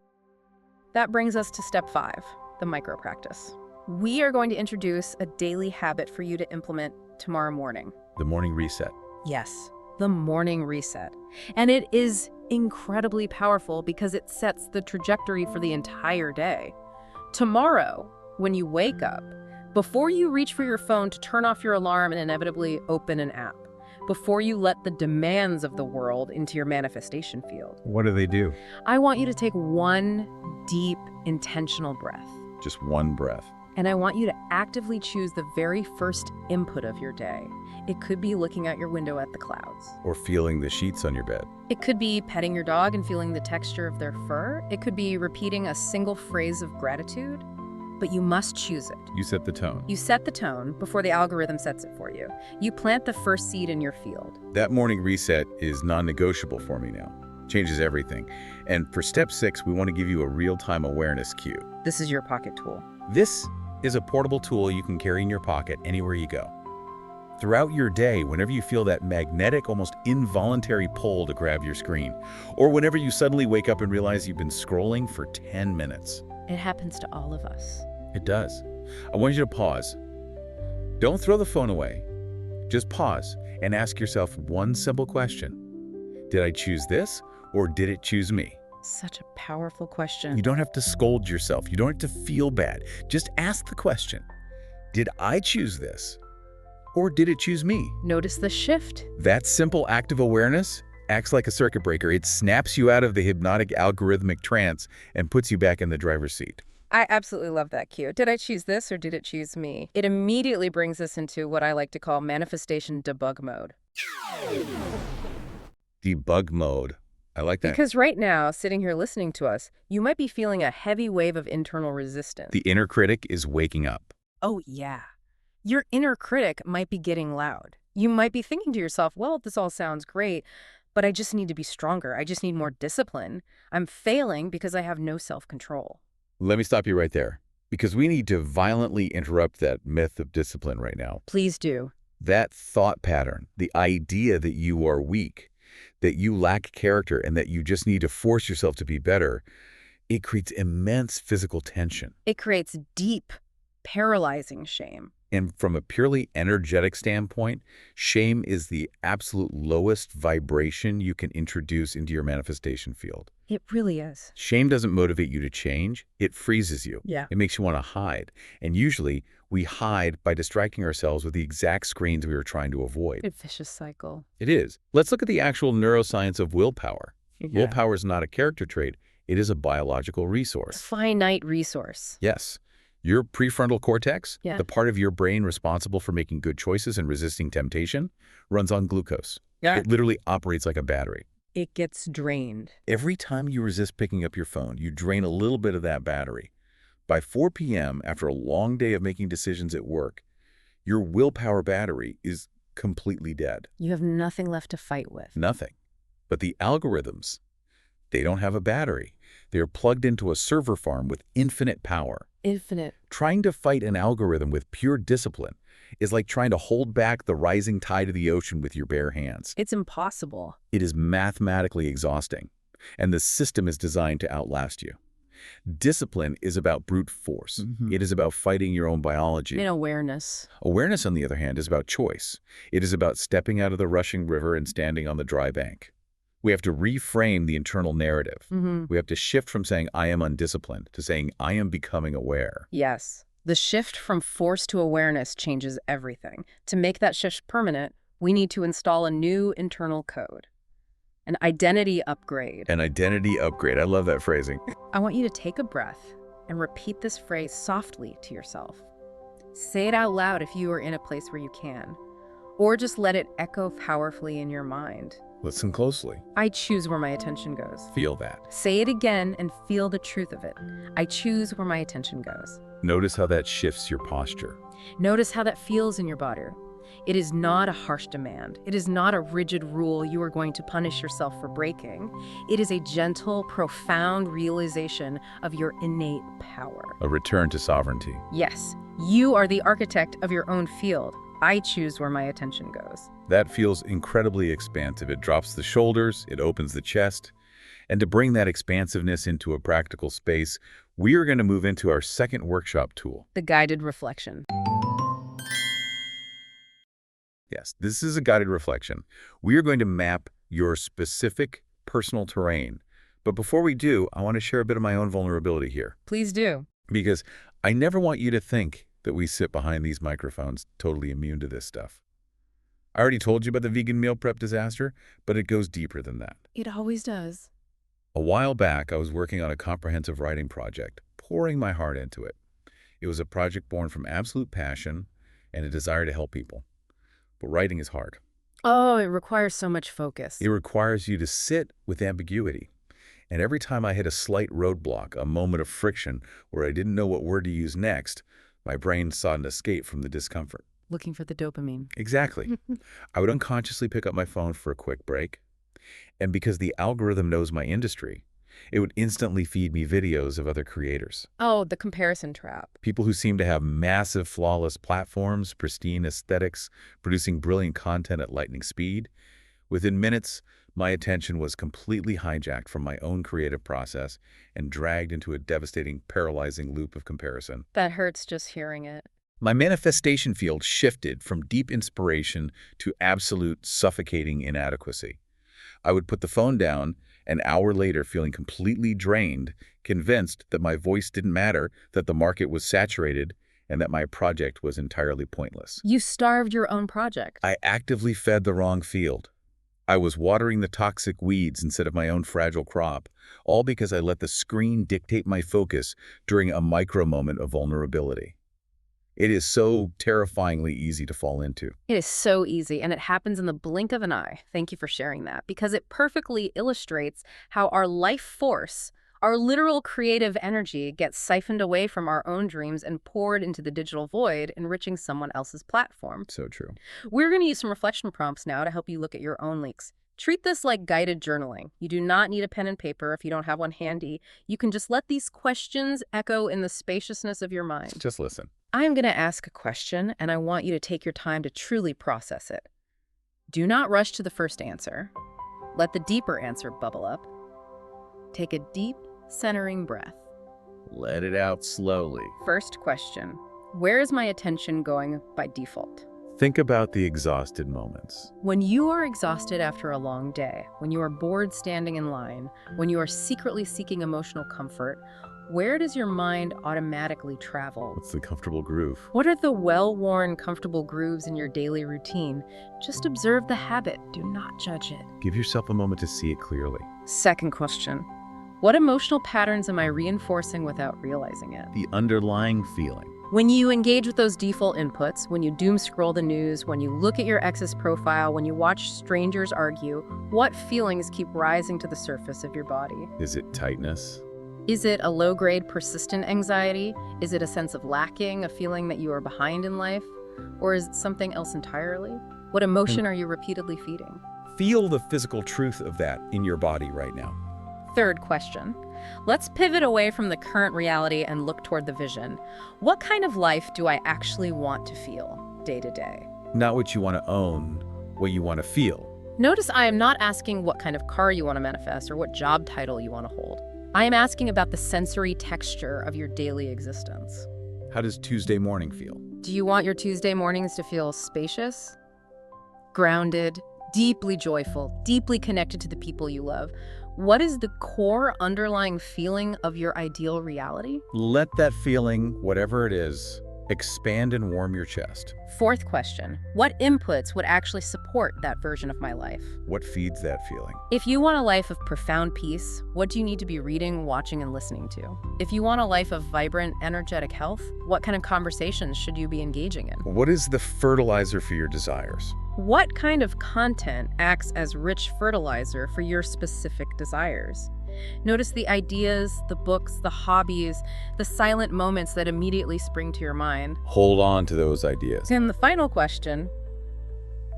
That brings us to step 5, the micro practice. We are going to introduce a daily habit for you to implement tomorrow morning. The morning reset. Yes, the morning reset. And it is incredibly powerful because it sets the trajectory for the entire day. Tomorrow, when you wake up, before you reach for your phone to turn off your alarm and inevitably open an app, before you let the demands of the world into your manifestation field, What do they do? I want you to take one deep, intentional breath. Just one breath. And I want you to actively choose the very first input of your day. It could be looking out your window at the clouds. Or feeling the sheets on your bed. It could be petting your dog and feeling the texture of their fur. It could be repeating a single phrase of gratitude. But you must choose it. You set the tone. You set the tone before the algorithm sets it for you. You plant the first seed in your field. That morning reset is non-negotiable for me now. Changes everything. And for step 6, we want to give you a real-time awareness cue. This is your pocket tool. This is a portable tool you can carry in your pocket anywhere you go. Throughout your day, whenever you feel that magnetic, almost involuntary pull to grab your screen, or whenever you suddenly wake up and realize you've been scrolling for 10 minutes. It happens to all of us. It does. I want you to pause. Don't throw the phone away. Just pause and ask yourself one simple question. Did I choose this, or did it choose me? Such a powerful question. You don't have to scold yourself. You don't have to feel bad. Just ask the question. Did I choose this, or did it choose me? Notice the shift. That simple act of awareness acts like a circuit breaker. It snaps you out of the hypnotic algorithmic trance and puts you back in the driver's seat. I absolutely love that cue. Did I choose this or did it choose me? It immediately brings us into what I like to call manifestation debug mode. Debug mode. I like that. Because right now, sitting here listening to us, you might be feeling a heavy wave of internal resistance. The inner critic is waking up. Oh, yeah. Your inner critic might be getting loud. You might be thinking to yourself, well, this all sounds great, but I just need to be stronger. I just need more discipline. I'm failing because I have no self-control. Let me stop you right there, because we need to violently interrupt that myth of discipline right now. Please do. That thought pattern, the idea that you are weak, that you lack character, and that you just need to force yourself to be better, it creates immense physical tension. It creates deep, paralyzing shame. And from a purely energetic standpoint, shame is the absolute lowest vibration you can introduce into your manifestation field. It really is. Shame doesn't motivate you to change. It freezes you. Yeah. It makes you want to hide. And usually, we hide by distracting ourselves with the exact screens we were trying to avoid. A vicious cycle. It is. Let's look at the actual neuroscience of willpower. Yeah. Willpower is not a character trait. It is a biological resource. Finite resource. Yes. Your prefrontal cortex, Yeah. the part of your brain responsible for making good choices and resisting temptation, runs on glucose. Yeah. It literally operates like a battery. It gets drained. Every time you resist picking up your phone, you drain a little bit of that battery. By 4 p.m., after a long day of making decisions at work, your willpower battery is completely dead. You have nothing left to fight with. Nothing. But the algorithms, they don't have a battery. They're plugged into a server farm with infinite power. Infinite. Trying to fight an algorithm with pure discipline is like trying to hold back the rising tide of the ocean with your bare hands. It's impossible. It is mathematically exhausting, and the system is designed to outlast you. Discipline is about brute force. It is about fighting your own biology. In awareness. Awareness, on the other hand, is about choice. It is about stepping out of the rushing river and standing on the dry bank. We have to reframe the internal narrative. We have to shift from saying, I am undisciplined, to saying, I am becoming aware. Yes. The shift from force to awareness changes everything. To make that shift permanent, we need to install a new internal code. An identity upgrade. An identity upgrade. I love that phrasing. I want you to take a breath and repeat this phrase softly to yourself. Say it out loud if you are in a place where you can, or just let it echo powerfully in your mind. Listen closely. I choose where my attention goes. Feel that. Say it again and feel the truth of it. I choose where my attention goes. Notice how that shifts your posture. Notice how that feels in your body. It is not a harsh demand. It is not a rigid rule you are going to punish yourself for breaking. It is a gentle, profound realization of your innate power. A return to sovereignty. Yes, you are the architect of your own field. I choose where my attention goes. That feels incredibly expansive. It drops the shoulders, it opens the chest. And to bring that expansiveness into a practical space, we are going to move into our second workshop tool. The guided reflection. Yes, this is a guided reflection. We are going to map your specific personal terrain. But before we do, I want to share a bit of my own vulnerability here. Please do. Because I never want you to think that we sit behind these microphones totally immune to this stuff. I already told you about the vegan meal prep disaster, but it goes deeper than that. It always does. A while back, I was working on a comprehensive writing project, pouring my heart into it. It was a project born from absolute passion and a desire to help people. But writing is hard. Oh, it requires so much focus. It requires you to sit with ambiguity. And every time I hit a slight roadblock, a moment of friction where I didn't know what word to use next, my brain sought an escape from the discomfort. Looking for the dopamine. Exactly. I would unconsciously pick up my phone for a quick break. And because the algorithm knows my industry, it would instantly feed me videos of other creators. Oh, the comparison trap. People who seem to have massive, flawless platforms, pristine aesthetics, producing brilliant content at lightning speed. Within minutes, my attention was completely hijacked from my own creative process and dragged into a devastating, paralyzing loop of comparison. That hurts just hearing it. My manifestation field shifted from deep inspiration to absolute, suffocating inadequacy. I would put the phone down, an hour later feeling completely drained, convinced that my voice didn't matter, that the market was saturated, and that my project was entirely pointless. You starved your own project. I actively fed the wrong field. I was watering the toxic weeds instead of my own fragile crop, all because I let the screen dictate my focus during a micro moment of vulnerability. It is so terrifyingly easy to fall into. It is so easy, and it happens in the blink of an eye. Thank you for sharing that, because it perfectly illustrates how our life force, our literal creative energy, gets siphoned away from our own dreams and poured into the digital void, enriching someone else's platform. So true. We're going to use some reflection prompts now to help you look at your own leaks. Treat this like guided journaling. You do not need a pen and paper if you don't have one handy. You can just let these questions echo in the spaciousness of your mind. Just listen. I'm going to ask a question, and I want you to take your time to truly process it. Do not rush to the first answer. Let the deeper answer bubble up. Take a deep, centering breath. Let it out slowly. First question. Where is my attention going by default? Think about the exhausted moments. When you are exhausted after a long day, when you are bored standing in line, when you are secretly seeking emotional comfort, where does your mind automatically travel? What's the comfortable groove? What are the well-worn, comfortable grooves in your daily routine? Just observe the habit. Do not judge it. Give yourself a moment to see it clearly. Second question. What emotional patterns am I reinforcing without realizing it? The underlying feeling. When you engage with those default inputs, when you doom scroll the news, when you look at your ex's profile, when you watch strangers argue, what feelings keep rising to the surface of your body? Is it tightness? Is it a low-grade persistent anxiety? Is it a sense of lacking, a feeling that you are behind in life? Or is it something else entirely? What emotion are you repeatedly feeding? Feel the physical truth of that in your body right now. Third question. Let's pivot away from the current reality and look toward the vision. What kind of life do I actually want to feel day to day? Not what you want to own, what you want to feel. Notice I am not asking what kind of car you want to manifest or what job title you want to hold. I am asking about the sensory texture of your daily existence. How does Tuesday morning feel? Do you want your Tuesday mornings to feel spacious, grounded, deeply joyful, deeply connected to the people you love? What is the core underlying feeling of your ideal reality? Let that feeling, whatever it is, expand and warm your chest. Fourth question. What inputs would actually support that version of my life? What feeds that feeling? If you want a life of profound peace, what do you need to be reading, watching, and listening to? If you want a life of vibrant, energetic health, what kind of conversations should you be engaging in? What is the fertilizer for your desires? What kind of content acts as rich fertilizer for your specific desires? Notice the ideas, the books, the hobbies, the silent moments that immediately spring to your mind. Hold on to those ideas. And the final question,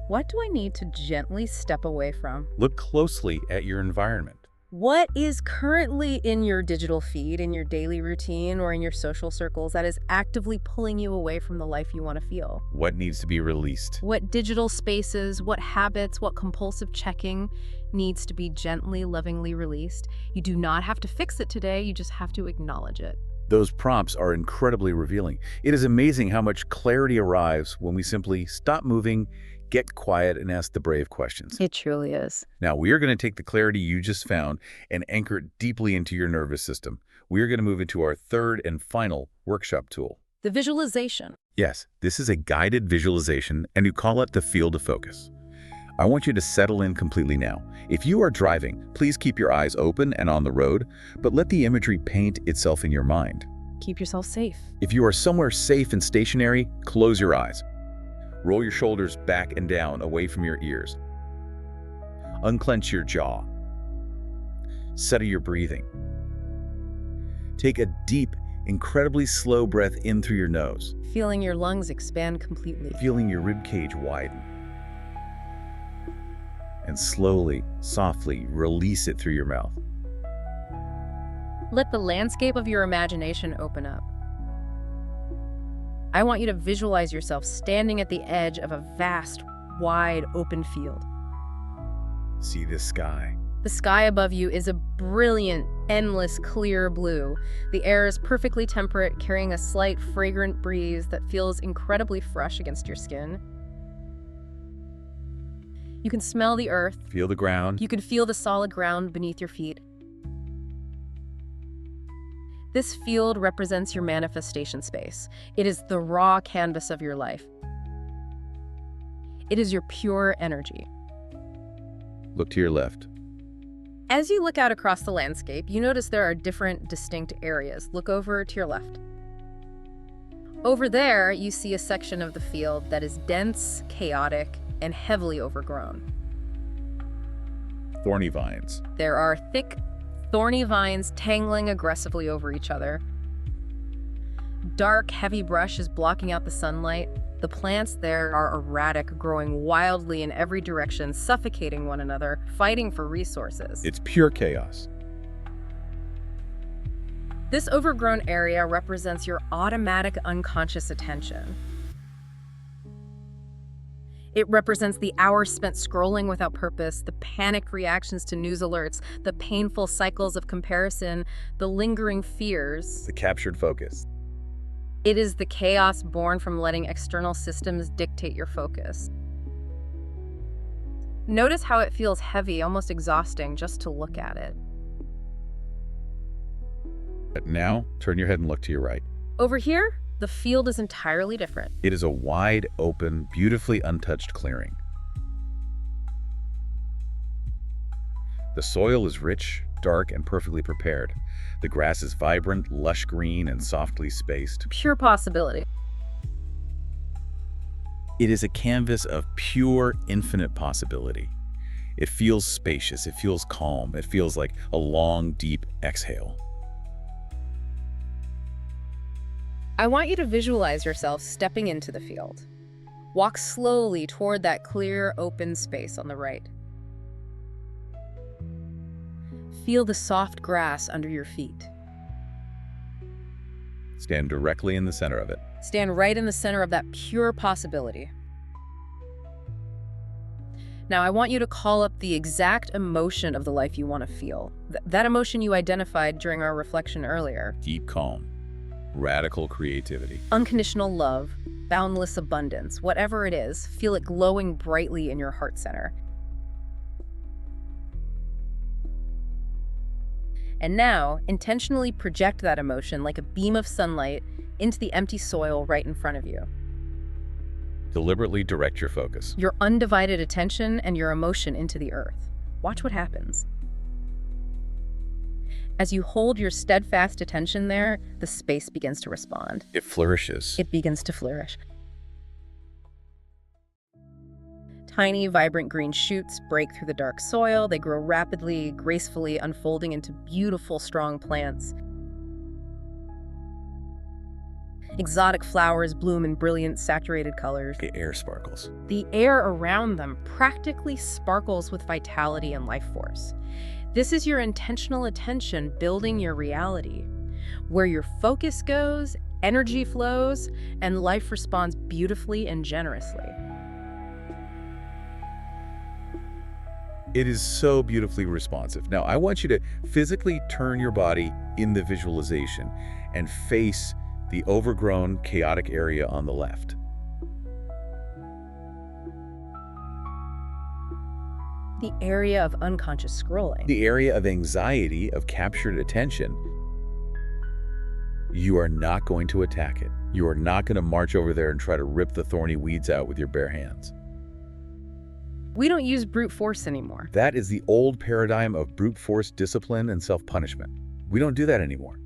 what do I need to gently step away from? Look closely at your environment. What is currently in your digital feed, in your daily routine, or in your social circles that is actively pulling you away from the life you want to feel? What needs to be released? What digital spaces, what habits, what compulsive checking needs to be gently, lovingly released? You do not have to fix it today, you just have to acknowledge it. Those prompts are incredibly revealing. It is amazing how much clarity arrives when we simply stop moving, get quiet, and ask the brave questions. It truly is. Now, we are going to take the clarity you just found and anchor it deeply into your nervous system. We are going to move into our third and final workshop tool. The visualization. Yes, this is a guided visualization, and you call it the field of focus. I want you to settle in completely now. If you are driving, please keep your eyes open and on the road, but let the imagery paint itself in your mind. Keep yourself safe. If you are somewhere safe and stationary, close your eyes. Roll your shoulders back and down away from your ears. Unclench your jaw. Settle your breathing. Take a deep, incredibly slow breath in through your nose, Feeling your lungs expand completely. feeling your rib cage widen. And slowly, softly release it through your mouth. Let the landscape of your imagination open up. I want you to visualize yourself standing at the edge of a vast, wide, open field. See this sky. The sky above you is a brilliant, endless, clear blue. The air is perfectly temperate, carrying a slight, fragrant breeze that feels incredibly fresh against your skin. You can smell the earth. Feel the ground. You can feel the solid ground beneath your feet. This field represents your manifestation space. It is the raw canvas of your life. It is your pure energy. Look to your left. As you look out across the landscape, you notice there are different, distinct areas. Look over to your left. Over there, you see a section of the field that is dense, chaotic, and heavily overgrown. Thorny vines. There are thick, thorny vines tangling aggressively over each other. Dark, heavy brush is blocking out the sunlight. The plants there are erratic, growing wildly in every direction, suffocating one another, fighting for resources. It's pure chaos. This overgrown area represents your automatic unconscious attention. It represents the hours spent scrolling without purpose, the panicked reactions to news alerts, the painful cycles of comparison, the lingering fears. The captured focus. It is the chaos born from letting external systems dictate your focus. Notice how it feels heavy, almost exhausting, just to look at it. But now, turn your head and look to your right. Over here, the field is entirely different. It is a wide open, beautifully untouched clearing. The soil is rich, dark, and perfectly prepared. The grass is vibrant, lush green, and softly spaced. Pure possibility. It is a canvas of pure, infinite possibility. It feels spacious, it feels calm, it feels like a long, deep exhale. I want you to visualize yourself stepping into the field. Walk slowly toward that clear, open space on the right. Feel the soft grass under your feet. Stand directly in the center of it. Stand right in the center of that pure possibility. Now, I want you to call up the exact emotion of the life you want to feel. That emotion you identified during our reflection earlier. Deep calm. Radical creativity. Unconditional love, boundless abundance, whatever it is, feel it glowing brightly in your heart center. And now, intentionally project that emotion like a beam of sunlight into the empty soil right in front of you. Deliberately direct your focus. Your undivided attention and your emotion into the earth. Watch what happens. As you hold your steadfast attention there, the space begins to respond. It flourishes. It begins to flourish. Tiny, vibrant green shoots break through the dark soil. They grow rapidly, gracefully, unfolding into beautiful, strong plants. Exotic flowers bloom in brilliant, saturated colors. The air sparkles. The air around them practically sparkles with vitality and life force. This is your intentional attention building your reality. Where your focus goes, energy flows, and life responds beautifully and generously. It is so beautifully responsive. Now, I want you to physically turn your body in the visualization and face the overgrown, chaotic area on the left. The area of unconscious scrolling. The area of anxiety, of captured attention. You are not going to attack it. You are not going to march over there and try to rip the thorny weeds out with your bare hands. We don't use brute force anymore. That is the old paradigm of brute force discipline and self-punishment. We don't do that anymore.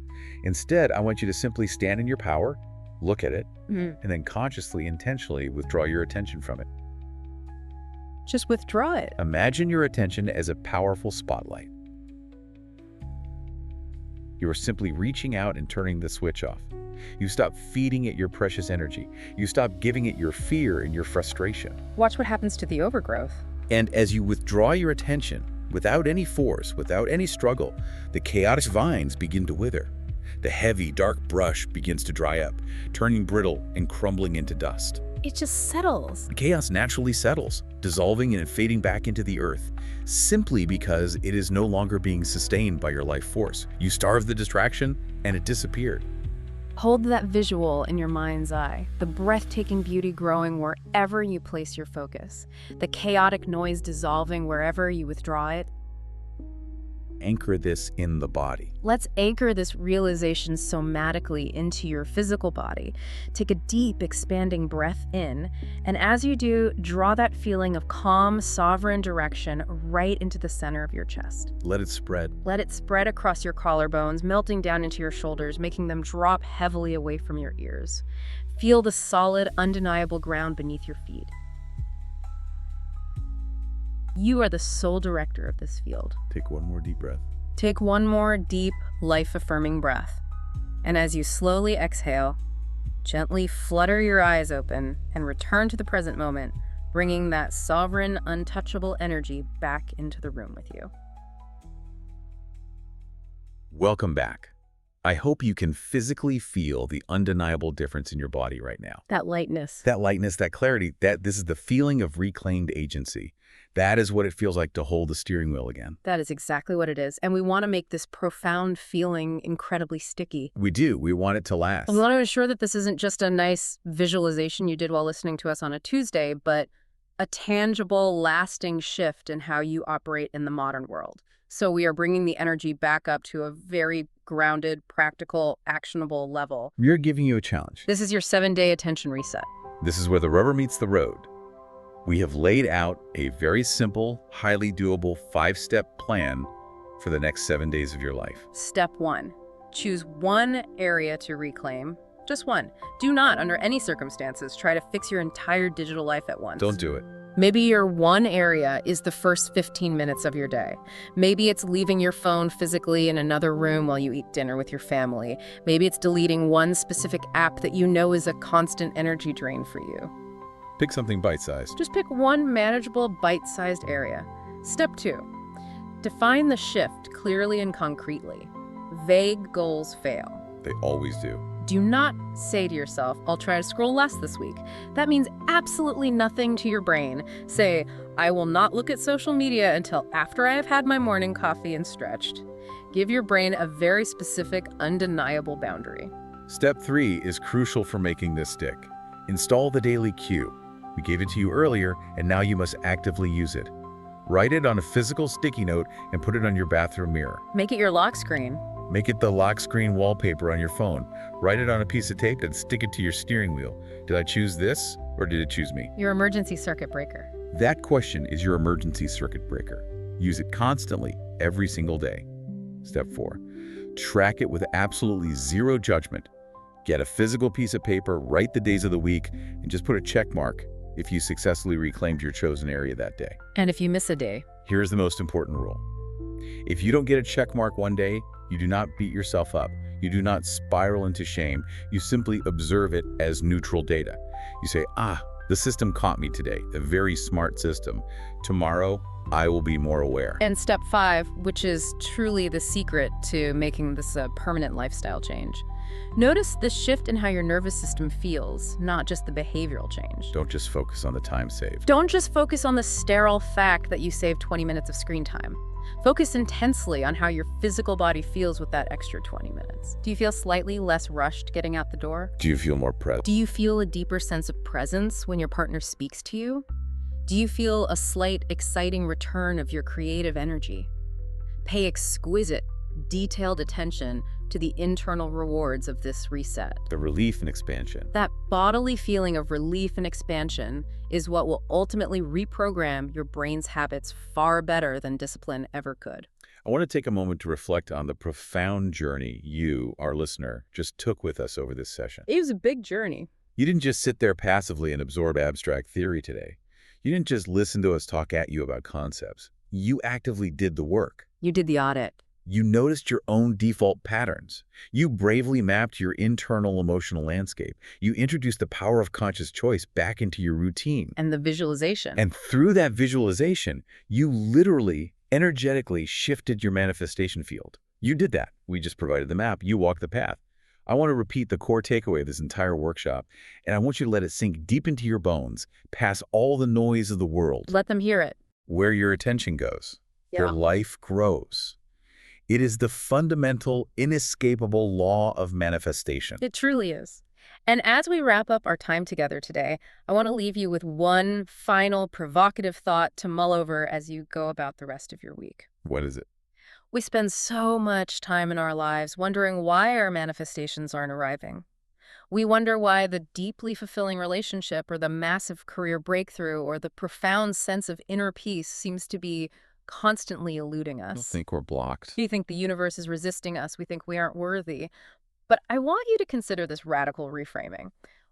Instead, I want you to simply stand in your power, look at it, Mhm. and then consciously, intentionally withdraw your attention from it. Just withdraw it. Imagine your attention as a powerful spotlight. You are simply reaching out and turning the switch off. You stop feeding it your precious energy. You stop giving it your fear and your frustration. Watch what happens to the overgrowth. And as you withdraw your attention, without any force, without any struggle, the chaotic vines begin to wither. The heavy, dark brush begins to dry up, turning brittle and crumbling into dust. It just settles. The chaos naturally settles, dissolving and fading back into the earth, simply because it is no longer being sustained by your life force. You starved the distraction, and it disappeared. Hold that visual in your mind's eye, the breathtaking beauty growing wherever you place your focus, the chaotic noise dissolving wherever you withdraw it. Anchor this in the body. Let's anchor this realization somatically into your physical body. Take a deep, expanding breath in, and as you do, draw that feeling of calm, sovereign direction right into the center of your chest. Let it spread. Let it spread across your collarbones, melting down into your shoulders, making them drop heavily away from your ears. Feel the solid, undeniable ground beneath your feet. You are the sole director of this field. Take one more deep breath. Take one more deep, life-affirming breath. And as you slowly exhale, gently flutter your eyes open and return to the present moment, bringing that sovereign, untouchable energy back into the room with you. Welcome back. I hope you can physically feel the undeniable difference in your body right now. That lightness. That lightness, that clarity, this is the feeling of reclaimed agency. That is what it feels like to hold the steering wheel again. That is exactly what it is. And we want to make this profound feeling incredibly sticky. We do. We want it to last. We want to ensure that this isn't just a nice visualization you did while listening to us on a Tuesday, but a tangible, lasting shift in how you operate in the modern world. So we are bringing the energy back up to a very grounded, practical, actionable level. We're giving you a challenge. This is your 7-day attention reset. This is where the rubber meets the road. We have laid out a very simple, highly doable 5-step plan for the next 7 days of your life. Step 1, choose one area to reclaim. Just one. Do not, under any circumstances, try to fix your entire digital life at once. Don't do it. Maybe your one area is the first 15 minutes of your day. Maybe it's leaving your phone physically in another room while you eat dinner with your family. Maybe it's deleting one specific app that you know is a constant energy drain for you. Pick something bite-sized. Just pick one manageable, bite-sized area. Step 2, define the shift clearly and concretely. Vague goals fail. They always do. Do not say to yourself, I'll try to scroll less this week. That means absolutely nothing to your brain. Say, I will not look at social media until after I have had my morning coffee and stretched. Give your brain a very specific, undeniable boundary. Step 3 is crucial for making this stick. Install the daily cue. We gave it to you earlier, and now you must actively use it. Write it on a physical sticky note and put it on your bathroom mirror. Make it your lock screen. Make it the lock screen wallpaper on your phone. Write it on a piece of tape and stick it to your steering wheel. Did I choose this, or did it choose me? Your emergency circuit breaker. That question is your emergency circuit breaker. Use it constantly, every single day. Step 4, track it with absolutely zero judgment. Get a physical piece of paper, write the days of the week, and just put a check mark if you successfully reclaimed your chosen area that day. And if you miss a day? Here's the most important rule. If you don't get a check mark one day, you do not beat yourself up. You do not spiral into shame. You simply observe it as neutral data. You say, the system caught me today, a very smart system. Tomorrow, I will be more aware. And step 5, which is truly the secret to making this a permanent lifestyle change. Notice the shift in how your nervous system feels, not just the behavioral change. Don't just focus on the time saved. Don't just focus on the sterile fact that you saved 20 minutes of screen time. Focus intensely on how your physical body feels with that extra 20 minutes. Do you feel slightly less rushed getting out the door? Do you feel more present? Do you feel a deeper sense of presence when your partner speaks to you? Do you feel a slight, exciting return of your creative energy? Pay exquisite, detailed attention to the internal rewards of this reset. The relief and expansion. That bodily feeling of relief and expansion is what will ultimately reprogram your brain's habits far better than discipline ever could. I want to take a moment to reflect on the profound journey you, our listener, just took with us over this session. It was a big journey. You didn't just sit there passively and absorb abstract theory today. You didn't just listen to us talk at you about concepts. You actively did the work. You did the audit. You noticed your own default patterns. You bravely mapped your internal emotional landscape. You introduced the power of conscious choice back into your routine. And the visualization. And through that visualization, you literally, energetically shifted your manifestation field. You did that. We just provided the map. You walked the path. I want to repeat the core takeaway of this entire workshop, and I want you to let it sink deep into your bones, past all the noise of the world. Let them hear it. Where your attention goes, your life grows. It is the fundamental, inescapable law of manifestation. It truly is. And as we wrap up our time together today, I want to leave you with one final provocative thought to mull over as you go about the rest of your week. What is it? We spend so much time in our lives wondering why our manifestations aren't arriving. We wonder why the deeply fulfilling relationship or the massive career breakthrough or the profound sense of inner peace seems to be constantly eluding us. I think we're blocked. We think the universe is resisting us. We think we aren't worthy. But I want you to consider this radical reframing.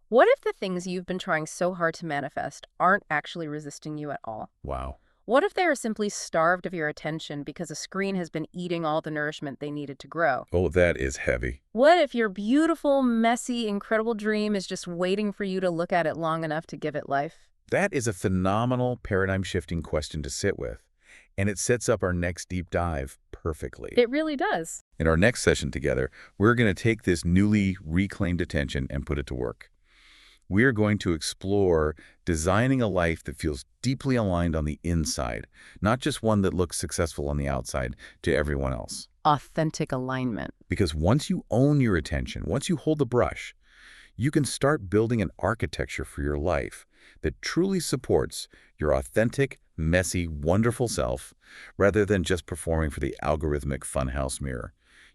What if the things you've been trying so hard to manifest aren't actually resisting you at all? Wow. What if they are simply starved of your attention because a screen has been eating all the nourishment they needed to grow? Oh, that is heavy. What if your beautiful, messy, incredible dream is just waiting for you to look at it long enough to give it life? That is a phenomenal paradigm-shifting question to sit with, and it sets up our next deep dive perfectly. It really does. In our next session together, we're going to take this newly reclaimed attention and put it to work. We are going to explore designing a life that feels deeply aligned on the inside, not just one that looks successful on the outside to everyone else. Authentic alignment. Because once you own your attention, once you hold the brush, you can start building an architecture for your life that truly supports your authentic, messy, wonderful self, rather than just performing for the algorithmic funhouse mirror.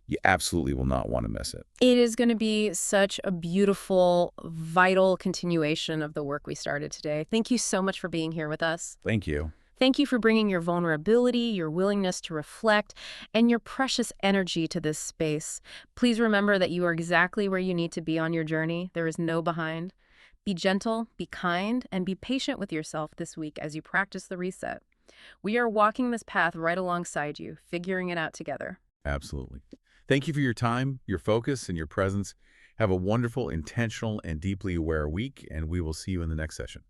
You absolutely will not want to miss it. It is going to be such a beautiful, vital continuation of the work we started today. Thank you so much for being here with us. Thank you. Thank you for bringing your vulnerability, your willingness to reflect, and your precious energy to this space. Please remember that you are exactly where you need to be on your journey. There is no behind. Be gentle, be kind, and be patient with yourself this week as you practice the reset. We are walking this path right alongside you, figuring it out together. Absolutely. Thank you for your time, your focus, and your presence. Have a wonderful, intentional, and deeply aware week, and we will see you in the next session.